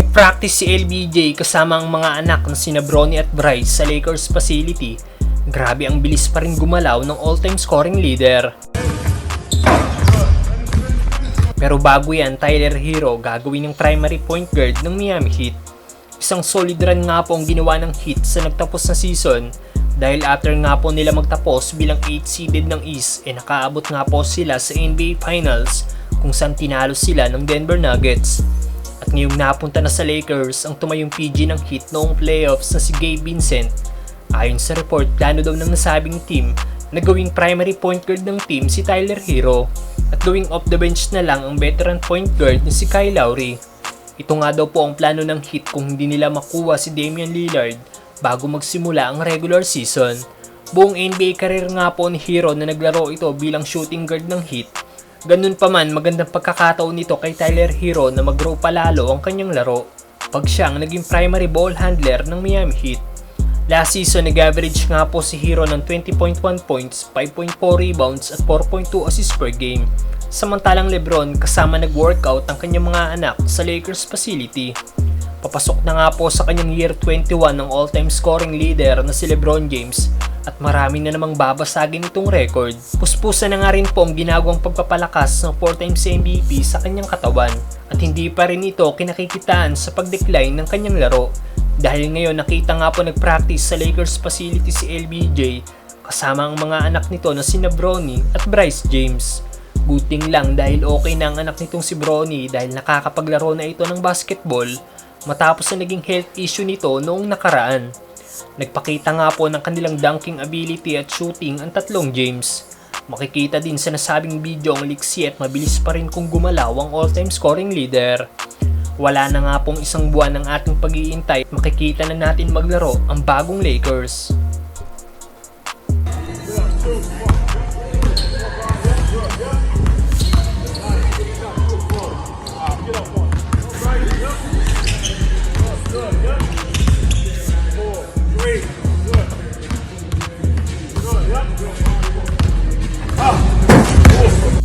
Nag-practice si LBJ kasama ang mga anak na sina Bronny at Bryce sa Lakers facility. Grabe ang bilis pa rin gumalaw ng all-time scoring leader. Pero bago yan, Tyler Herro gagawin ng primary point guard ng Miami Heat. Isang solid run nga po ang ginawa ng Heat sa nagtapos na season dahil after nga po nila magtapos bilang 8 seeded ng East nakaabot nga po sila sa NBA Finals kung saan tinalo sila ng Denver Nuggets. At ngayong napunta na sa Lakers ang tumayong PG ng Heat noong playoffs na si Gabe Vincent. Ayon sa report, plano daw ng nasabing team na gawing primary point guard ng team si Tyler Herro at gawing off the bench na lang ang veteran point guard na si Kyle Lowry. Ito nga daw po ang plano ng Heat kung hindi nila makuha si Damian Lillard bago magsimula ang regular season. Buong NBA career nga po ni Herro na naglaro ito bilang shooting guard ng Heat. Ganun pa man, magandang pagkakataon nito kay Tyler Herro na mag-grow palalo ang kanyang laro pag siya ang naging primary ball handler ng Miami Heat. Last season, nag-average nga po si Herro ng 20.1 points, 5.4 rebounds at 4.2 assists per game. Samantalang LeBron kasama nag-workout ang kanyang mga anak sa Lakers facility. Papasok na nga po sa kanyang year 21 ng all-time scoring leader na si LeBron James at marami na namang babasagin itong record. Puspusan na nga rin po ang ginagawang pagpapalakas ng 4 times MVP sa kanyang katawan at hindi pa rin ito kinakikitaan sa pag-decline ng kanyang laro. Dahil ngayon nakita nga po nag-practice sa Lakers facility si LBJ kasama ang mga anak nito na sina Bronny at Bryce James. Buting lang dahil okay na ang anak nitong si Bronny dahil nakakapaglaro na ito ng basketball matapos na naging health issue nito noong nakaraan. Nagpakita nga po ng kanilang dunking ability at shooting ang tatlong James. Makikita din sa nasabing video ang liksi at mabilis pa rin kung gumalaw ang all-time scoring leader. Wala na nga pong isang buwan ng ating pag-iintay at makikita na natin maglaro ang bagong Lakers.